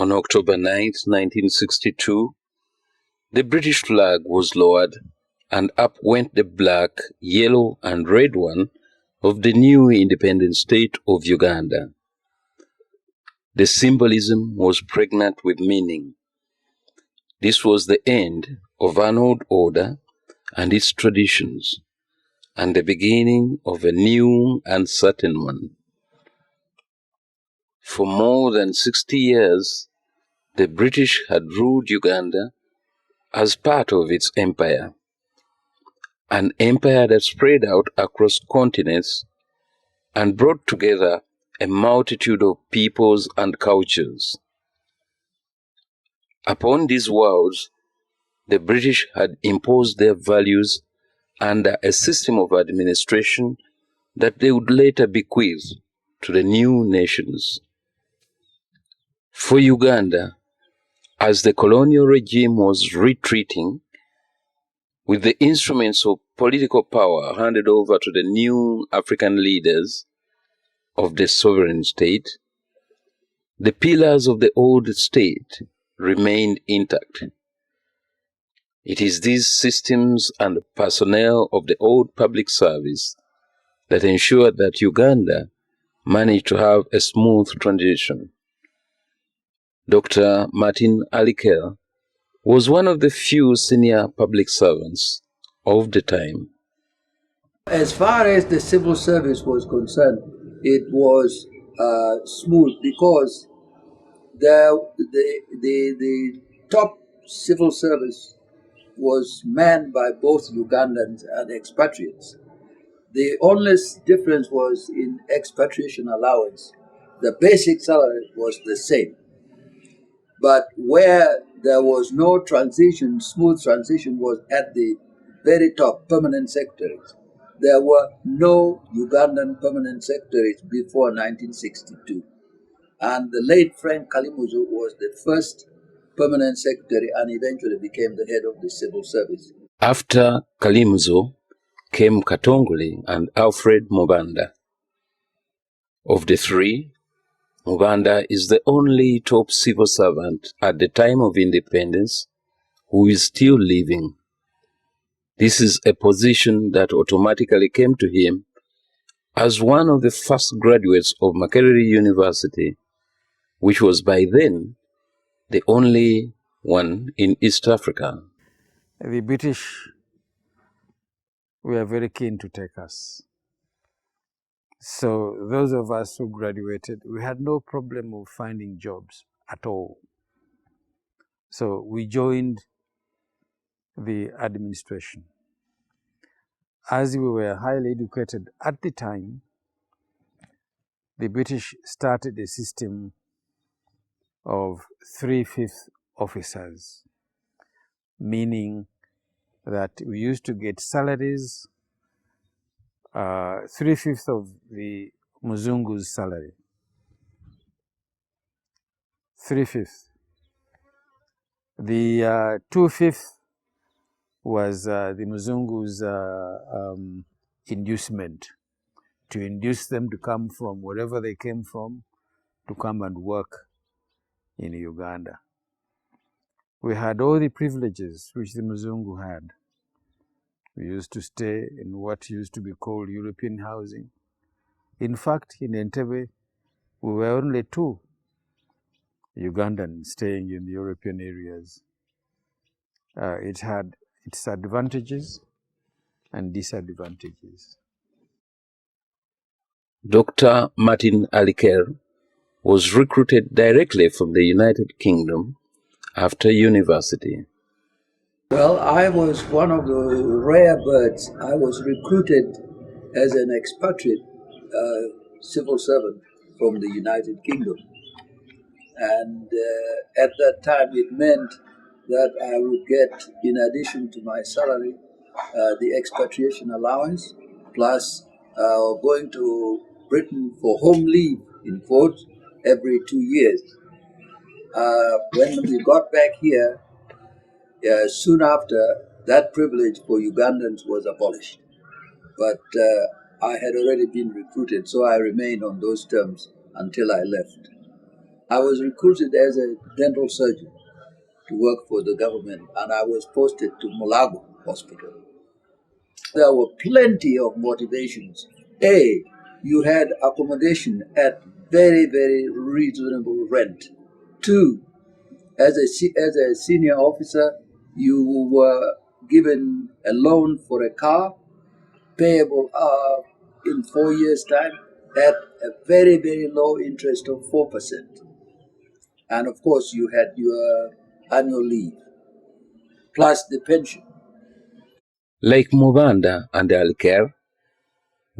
On October 9, 1962, the British flag was lowered and up went the black, yellow and red one of the new independent state of Uganda. The symbolism was pregnant with meaning. This was the end of an old order and its traditions, and the beginning of a new uncertain one. For more than 60 years, the British had ruled Uganda as part of its empire, an empire that spread out across continents and brought together a multitude of peoples and cultures. Upon these worlds, the British had imposed their values under a system of administration that they would later bequeath to the new nations. For Uganda, as the colonial regime was retreating, with the instruments of political power handed over to the new African leaders of the sovereign state, the pillars of the old state remained intact. It is these systems and personnel of the old public service that ensured that Uganda managed to have a smooth transition. Dr. Martin Alikel was one of the few senior public servants of the time. As far as the civil service was concerned, it was smooth because the top civil service was manned by both Ugandans and expatriates. The only difference was in expatriation allowance. The basic salary was the same. But where there was no transition, smooth transition, was at the very top, permanent secretaries. There were no Ugandan permanent secretaries before 1962. And the late Frank Kalimuzo was the first permanent secretary and eventually became the head of the civil service. After Kalimuzo came Katongole and Alfred Mubanda. Of the three, Mubanda is the only top civil servant at the time of independence who is still living. This is a position that automatically came to him as one of the first graduates of Makerere University, which was by then the only one in East Africa. The British were very keen to take us. So those of us who graduated, we had no problem of finding jobs at all. So we joined the administration. As we were highly educated at the time, the British started a system of 3/5 officers, meaning that we used to get salaries 3/5 of the Muzungu's salary. 3/5. The 2/5 was the Muzungu's inducement, to induce them to come from wherever they came from to come and work in Uganda. We had all the privileges which the Muzungu had. We used to stay in what used to be called European housing. In fact, in Entebbe, we were only 2 Ugandans staying in the European areas. It had its advantages and disadvantages. Dr. Martin Aliker was recruited directly from the United Kingdom after university. Well, I was one of the rare birds. I was recruited as an expatriate civil servant from the United Kingdom. And at that time, it meant that I would get, in addition to my salary, the expatriation allowance, plus going to Britain for home leave, in quotes, every 2 years. When we got back here, soon after, that privilege for Ugandans was abolished. But I had already been recruited, so I remained on those terms until I left. I was recruited as a dental surgeon to work for the government, and I was posted to Mulago Hospital. There were plenty of motivations. A, you had accommodation at very, very reasonable rent. Two, as a senior officer, you were given a loan for a car payable in 4 years' time at a very, very low interest of 4%. And of course, you had your annual leave plus the pension. Like Mubanda and Alker,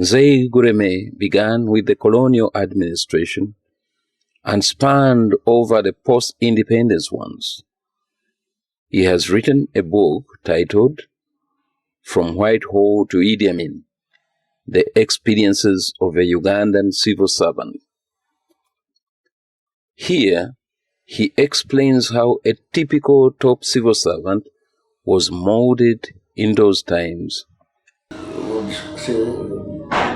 Zay Gureme began with the colonial administration and spanned over the post-independence ones. He has written a book titled From Whitehall to Idi Amin, The Experiences of a Ugandan Civil Servant. Here, he explains how a typical top civil servant was molded in those times. It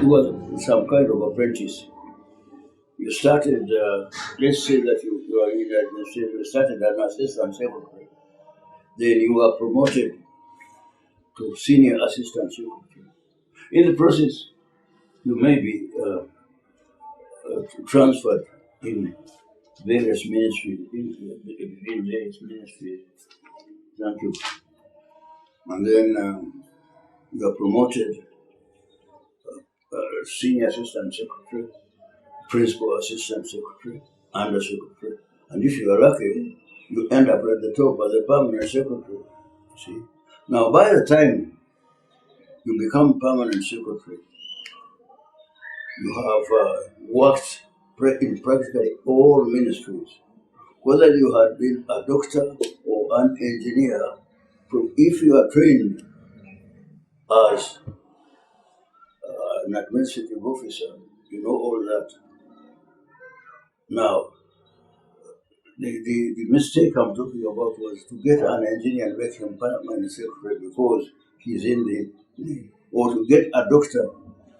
was some kind of apprentice. You started, let's say that you are in administration, you started as an assistant secretary. Then you are promoted to senior assistant secretary. In the process, you may be transferred in various ministries, in various ministries. Thank you. And then you are promoted senior assistant secretary, principal assistant secretary, under secretary. And if you are lucky, you end up at the top as a permanent secretary. See? Now, by the time you become permanent secretary, you have worked in practically all ministries. Whether you had been a doctor or an engineer, if you are trained as an administrative officer, you know all that. Now, the mistake I'm talking about was to get an engineer and make him permanent secretary because he's in or to get a doctor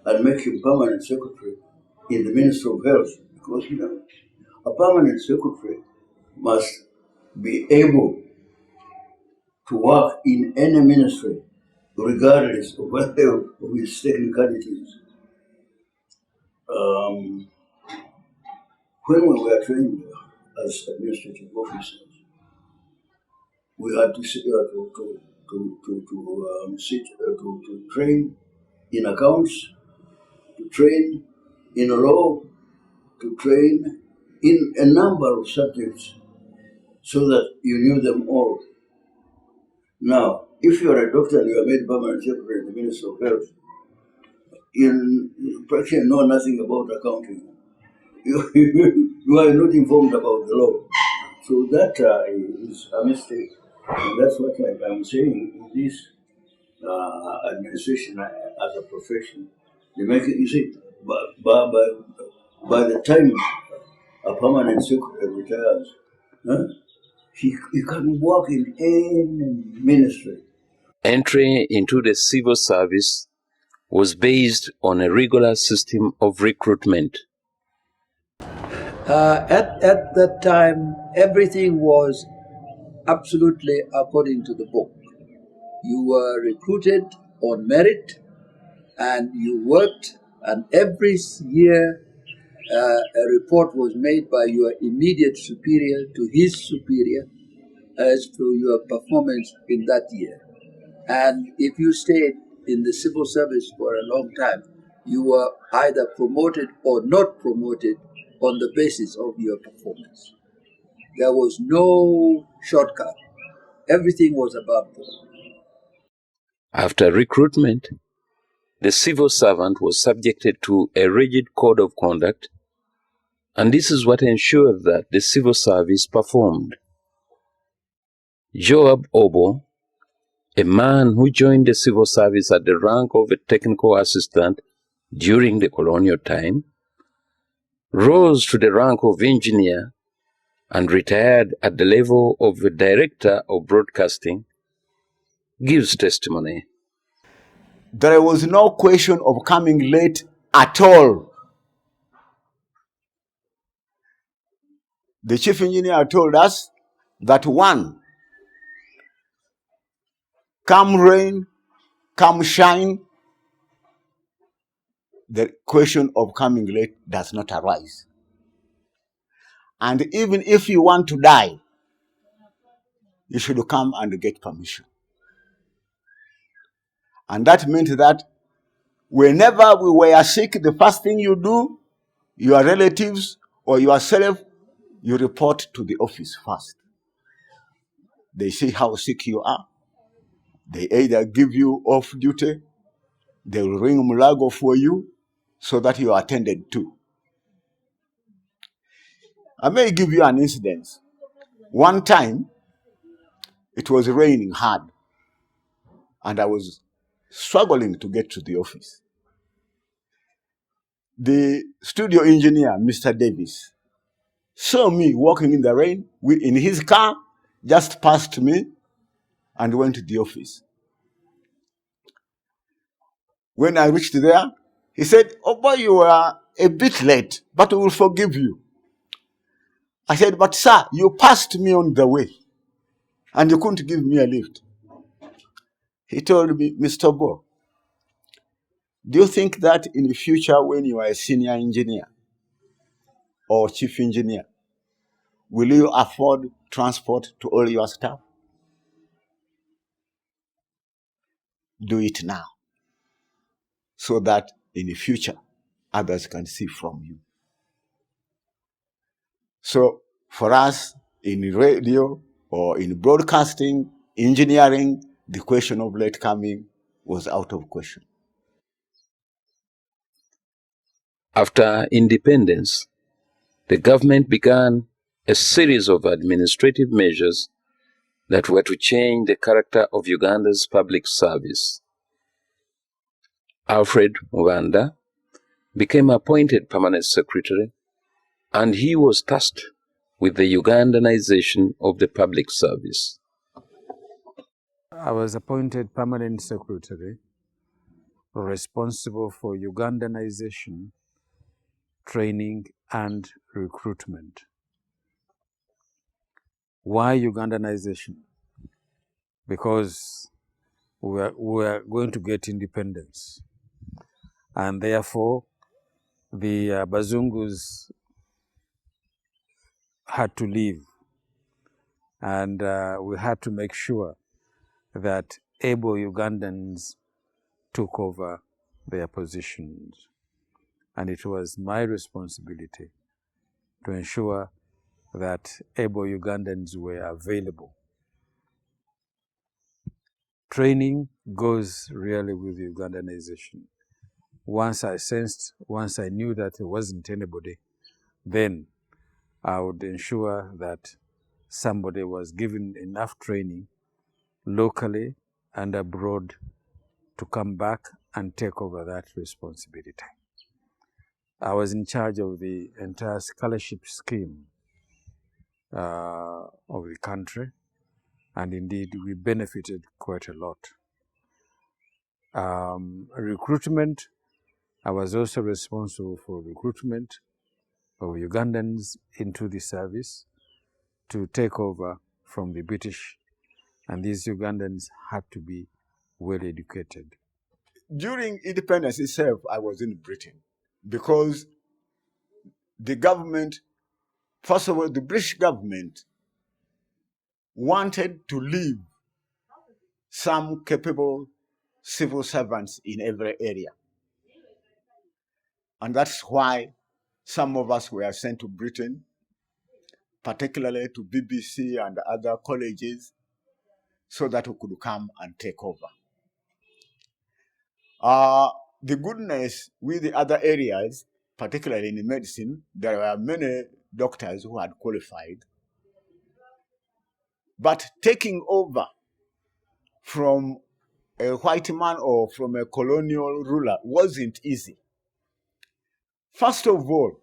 and make him permanent secretary in the Ministry of Health, because a permanent secretary must be able to work in any ministry regardless of whether of his technicalities. When we were trained as administrative officers, we had to train in accounts, to train in law, to train in a number of subjects so that you knew them all. Now, if you are a doctor and you are made permanent secretary in the Ministry of Health, you practically know nothing about accounting. You are not informed about the law. So that is a mistake. And that's what I'm saying in this administration as a profession. They make it, you see, by the time a permanent secretary retires, he can work in any ministry. Entry into the civil service was based on a regular system of recruitment. At that time, everything was absolutely according to the book. You were recruited on merit and you worked, and every year a report was made by your immediate superior to his superior as to your performance in that year. And if you stayed in the civil service for a long time, you were either promoted or not promoted on the basis of your performance. There was no shortcut. Everything was above board. After recruitment, the civil servant was subjected to a rigid code of conduct, and this is what ensured that the civil service performed. Joab Obo, a man who joined the civil service at the rank of a technical assistant during the colonial time, rose to the rank of engineer and retired at the level of a director of broadcasting, gives testimony. There was no question of coming late at all. The chief engineer told us that one, come rain, come shine, the question of coming late does not arise. And even if you want to die, you should come and get permission. And that meant that whenever we were sick, the first thing you do, your relatives or yourself, you report to the office first. They see how sick you are. They either give you off duty, they will ring Mulago for you so that you are attended to. I may give you an incident. One time, it was raining hard, and I was struggling to get to the office. The studio engineer, Mr. Davis, saw me walking in the rain in his car, just passed me and went to the office. When I reached there, he said, "Oh boy, you are a bit late, but we will forgive you." I said, "But sir, you passed me on the way and you couldn't give me a lift." He told me, "Mr. Bo, do you think that in the future when you are a senior engineer or chief engineer, will you afford transport to all your staff? Do it now so that in the future others can see from you." So for us in radio or in broadcasting, engineering, the question of late coming was out of question. After independence, the government began a series of administrative measures that were to change the character of Uganda's public service. Alfred Uganda became appointed permanent secretary, and he was tasked with the Ugandanisation of the public service. I was appointed permanent secretary responsible for Ugandanisation, training and recruitment. Why Ugandanisation? Because we are going to get independence, and therefore the Bazungus had to leave, and we had to make sure that able Ugandans took over their positions. And it was my responsibility to ensure that able Ugandans were available. Training goes really with Ugandanization. Once I knew that there wasn't anybody, then I would ensure that somebody was given enough training locally and abroad to come back and take over that responsibility. I was in charge of the entire scholarship scheme of the country, and indeed we benefited quite a lot. Recruitment, I was also responsible for recruitment of Ugandans into the service to take over from the British, and these Ugandans had to be well educated. During independence itself, I was in Britain because the government, first of all, the British government wanted to leave some capable civil servants in every area. And that's why some of us were sent to Britain, particularly to BBC and other colleges, so that we could come and take over. The goodness with the other areas, particularly in medicine, there were many doctors who had qualified. But taking over from a white man or from a colonial ruler wasn't easy. First of all,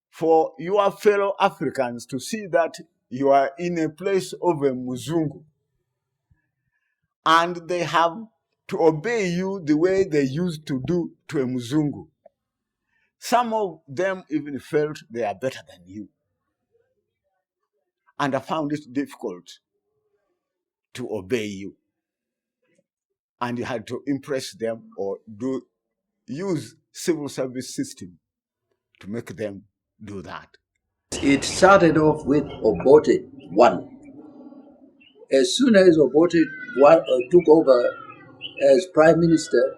for your fellow Africans to see that you are in a place of a Muzungu and they have to obey you the way they used to do to a Muzungu. Some of them even felt they are better than you. and I found it difficult to obey you. And you had to impress them or use civil service system to make them do that. It started off with Obote 1. As soon as Obote 1 took over as Prime Minister,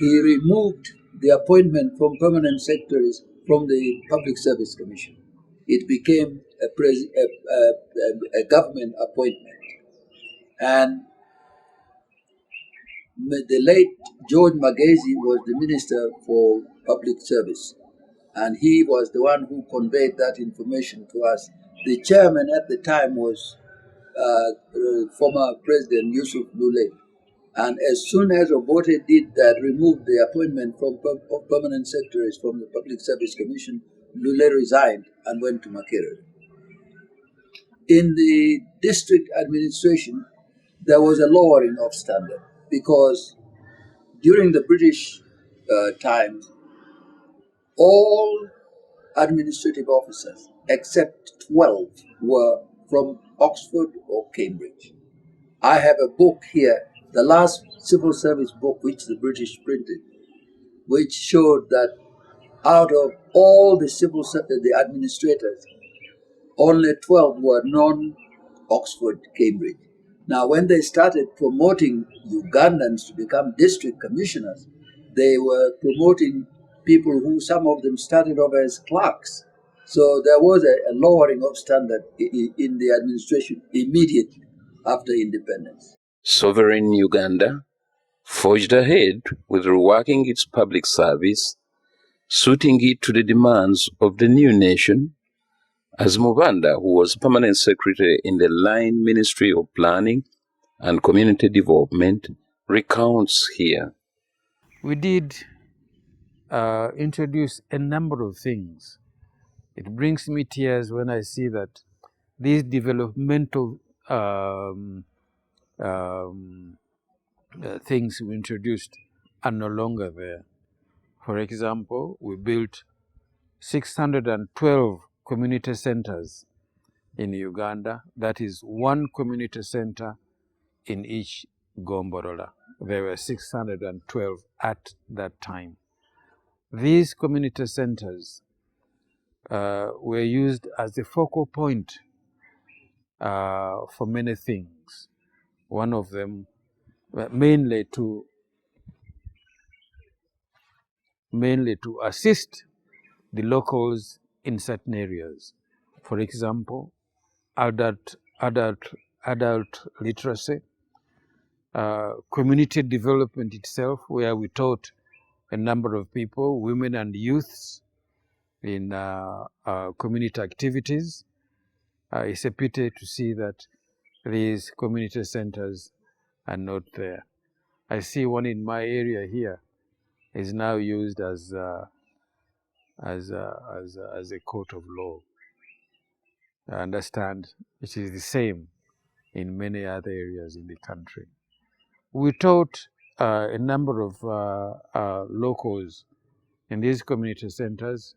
he removed the appointment from permanent secretaries from the Public Service Commission. It became a government appointment. And the late George Magezi was the Minister for Public Service, and he was the one who conveyed that information to us. The chairman at the time was former President Yusuf Lule. And as soon as Obote did that, removed the appointment of permanent secretaries from the Public Service Commission, Lule resigned and went to Makerere. In the district administration, there was a lowering of standard because during the British times, all administrative officers except 12 were from Oxford or Cambridge. I have a book here, the last civil service book which the British printed, which showed that out of all the administrators, only 12 were non-Oxford, Cambridge. Now, when they started promoting Ugandans to become district commissioners, they were promoting people who some of them started off as clerks. So there was a lowering of standard in the administration immediately after independence. Sovereign Uganda forged ahead with reworking its public service, suiting it to the demands of the new nation, as Mubanda, who was permanent secretary in the line Ministry of Planning and Community Development, recounts here. We did introduce a number of things. It brings me tears when I see that these developmental things we introduced are no longer there. For example, we built 612 community centers in Uganda. That is one community center in each Gomborola. There were 612 at that time. These community centers were used as the focal point for many things. One of them mainly to assist the locals in certain areas. For example, adult literacy, community development itself, where we taught a number of people, women and youths, in community activities. It's a pity to see that these community centers are not there. I see one in my area here is now used as a court of law. I understand it is the same in many other areas in the country. We taught a number of locals in these community centers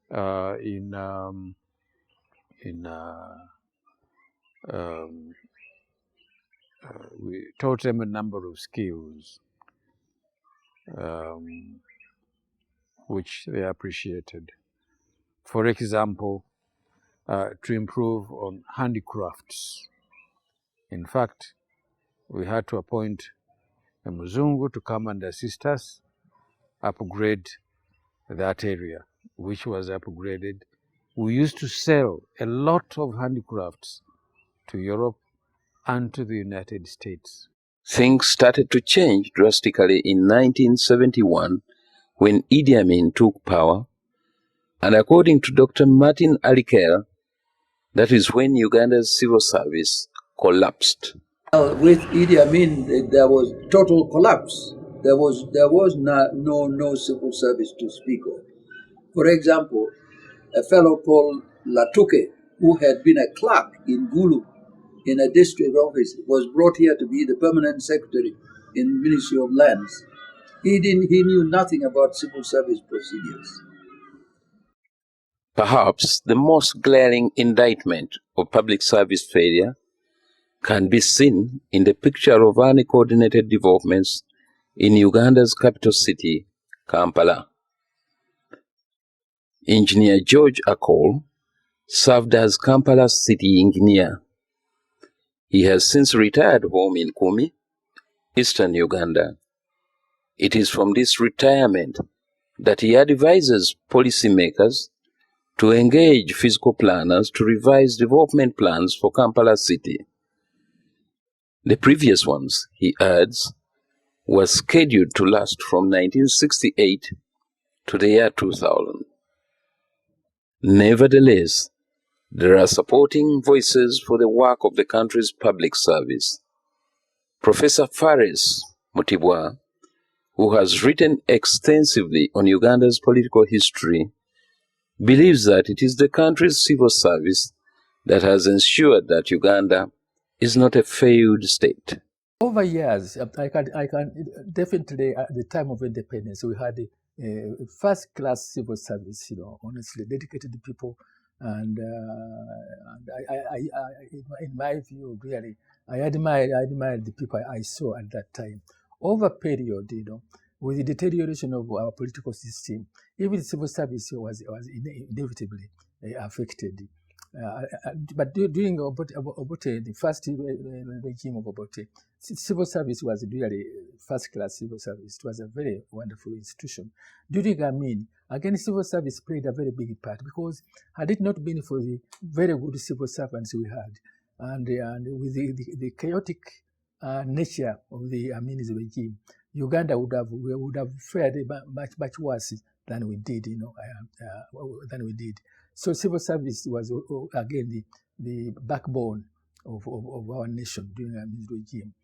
we taught them a number of skills which they appreciated. For example, to improve on handicrafts. In fact, we had to appoint a Muzungu to come and assist us upgrade that area, which was upgraded. We used to sell a lot of handicrafts to Europe and to the United States. Things started to change drastically in 1971 when Idi Amin took power, and according to Dr. Martin Aliker, that is when Uganda's civil service collapsed. With Idi Amin, there was total collapse. There was no civil service to speak of. For example, a fellow called Latuke, who had been a clerk in Gulu in a district office, was brought here to be the permanent secretary in the Ministry of Lands. He knew nothing about civil service procedures. Perhaps the most glaring indictment of public service failure can be seen in the picture of uncoordinated developments in Uganda's capital city, Kampala. Engineer George Akol served as Kampala's city engineer. He has since retired home in Kumi, eastern Uganda. It is from this retirement that he advises policymakers to engage physical planners to revise development plans for Kampala city. The previous ones, he adds, were scheduled to last from 1968 to the year 2000. Nevertheless, there are supporting voices for the work of the country's public service. Professor Fares Mutibwa, who has written extensively on Uganda's political history, believes that it is the country's civil service that has ensured that Uganda is not a failed state. Over years, I can definitely at the time of independence, we had a first-class civil service, honestly, dedicated people. And in my view, really, I admired the people I saw at that time. Over a period, with the deterioration of our political system, even civil service was inevitably affected. But during Obote, the first regime of Obote, civil service was really first-class civil service. It was a very wonderful institution. During Amin, again, civil service played a very big part because had it not been for the very good civil servants we had, and with the chaotic nature of the Amin's regime, Uganda would have fared much worse than we did. Than we did. So civil service was again the backbone of our nation during Amin's regime.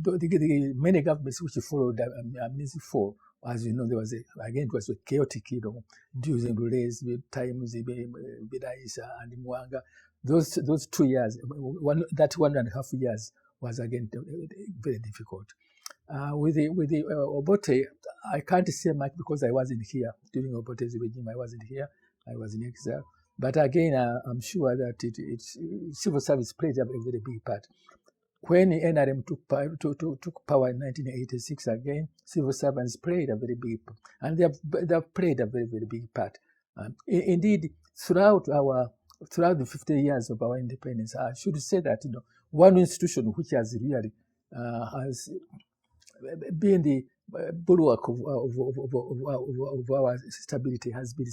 The many governments which followed Amin's fall, as you know, there was it was a chaotic, during the times, Bidaisa and Mwanga. Those 2 years, that 1.5 years was again very difficult. With the Obote, I can't say much because I wasn't here during Obote's regime. I wasn't here. I was in exile. But again, I'm sure that civil service played a very big part. When the NRM took power in 1986 again, civil servants played a very big part. And they have played a very, very big part. Indeed, throughout the 50 years of our independence, I should say that one institution which has really has been the bulwark of our stability has been the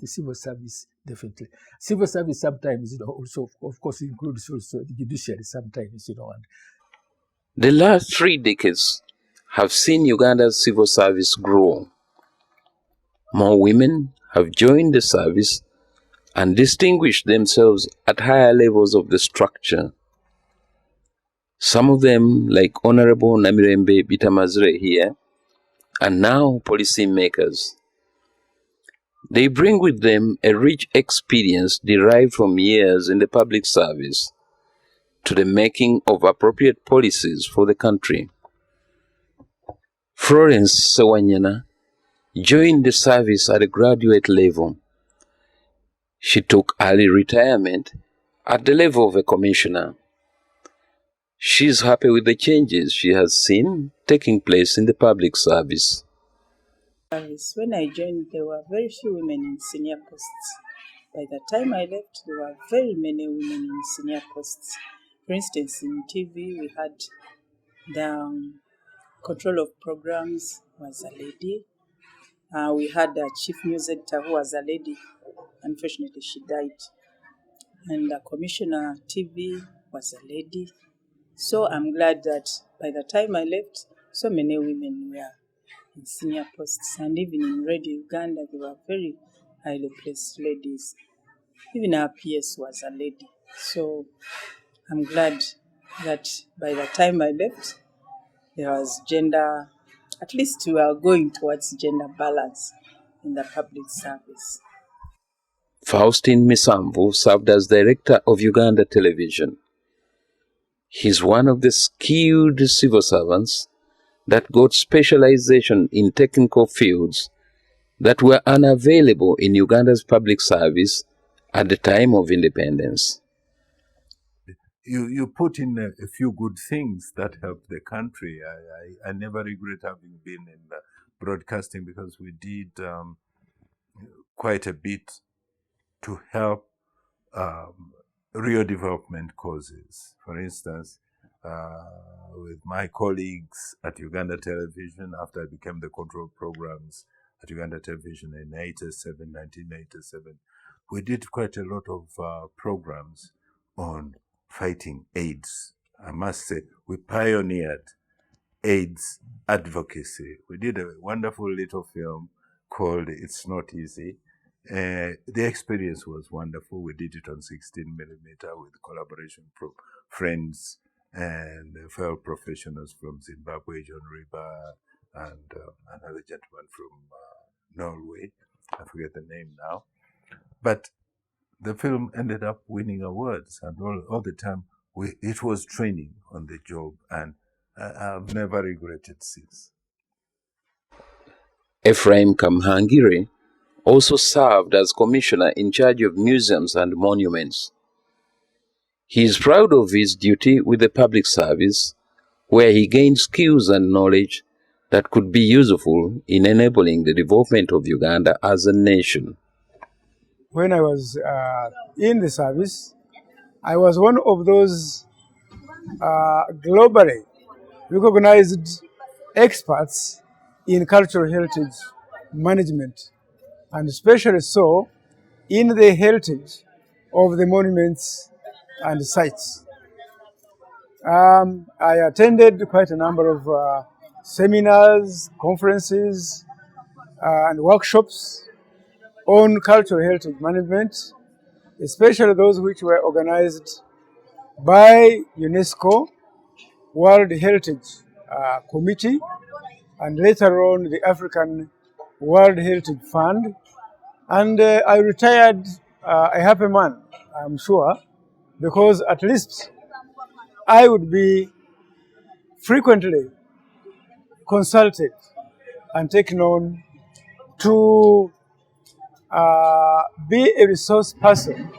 civil service, definitely. Civil service sometimes, also, of course, includes also the judiciary sometimes, And the last 3 decades have seen Uganda's civil service grow. More women have joined the service and distinguished themselves at higher levels of the structure. Some of them, like Honorable Namirembe Bitamazire here, are now policymakers. They bring with them a rich experience derived from years in the public service to the making of appropriate policies for the country. Florence Sewanyana joined the service at a graduate level. She took early retirement at the level of a commissioner. She is happy with the changes she has seen taking place in the public service. When I joined, there were very few women in senior posts. By the time I left, there were very many women in senior posts. For instance, in TV, we had the control of programs was a lady. We had a chief news editor who was a lady. Unfortunately, she died. And the commissioner TV was a lady. So I'm glad that by the time I left, so many women were in senior posts. And even in Radio Uganda, they were very highly placed ladies. Even our PS was a lady. So I'm glad that by the time I left, there was gender, at least we are going towards gender balance in the public service. Faustin Misamvu served as director of Uganda Television. He's one of the skilled civil servants that got specialization in technical fields that were unavailable in Uganda's public service at the time of independence. You put in a few good things that help the country. I never regret having been in broadcasting, because we did quite a bit to help real development causes. For instance, with my colleagues at Uganda Television, after I became the control programs at Uganda Television in 1987, we did quite a lot of programs on fighting AIDS. I must say, we pioneered AIDS advocacy. We did a wonderful little film called It's Not Easy. The experience was wonderful. We did it on 16 millimeter with collaboration from friends and fellow professionals from Zimbabwe, John Riba, and another gentleman from Norway. I forget the name now. But the film ended up winning awards, and all the time it was training on the job, and I've never regretted since. Ephraim Kamhangire also served as commissioner in charge of museums and monuments. He is proud of his duty with the public service, where he gained skills and knowledge that could be useful in enabling the development of Uganda as a nation. When I was in the service, I was one of those globally recognized experts in cultural heritage management, and especially so in the heritage of the monuments and sites. I attended quite a number of seminars, conferences, and workshops on cultural heritage management, especially those which were organized by UNESCO World Heritage Committee, and later on the African World Heritage Fund. And I retired a happy man, I'm sure, because at least I would be frequently consulted and taken on to be a resource person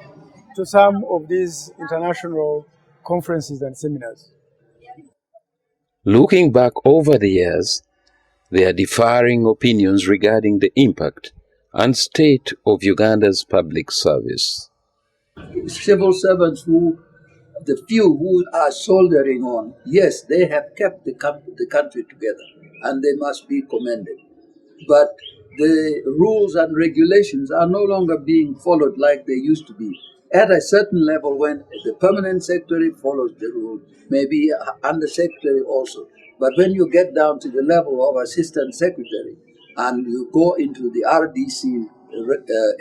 to some of these international conferences and seminars. Looking back over the years, there are differing opinions regarding the impact and state of Uganda's public service. Civil servants the few who are soldiering on, yes, they have kept the country together, and they must be commended. But the rules and regulations are no longer being followed like they used to be. At a certain level, when the permanent secretary follows the rule, maybe under secretary also. But when you get down to the level of assistant secretary and you go into the RDC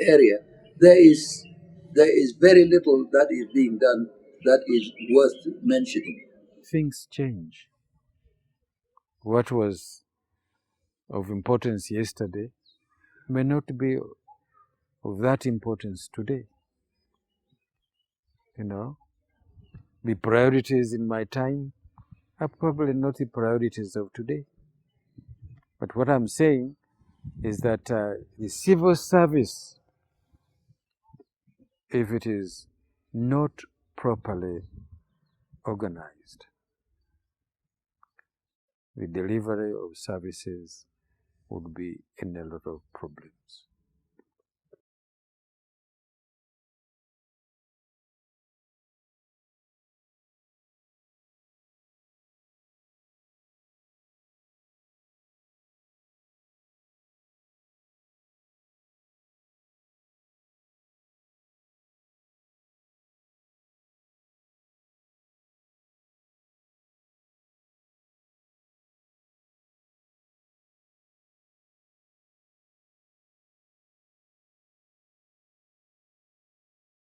area, there is very little that is being done that is worth mentioning. Things change. What was of importance yesterday may not be of that importance today. The priorities in my time are probably not the priorities of today. But what I'm saying is that the civil service, if it is not properly organized, the delivery of services would be in a lot of problems.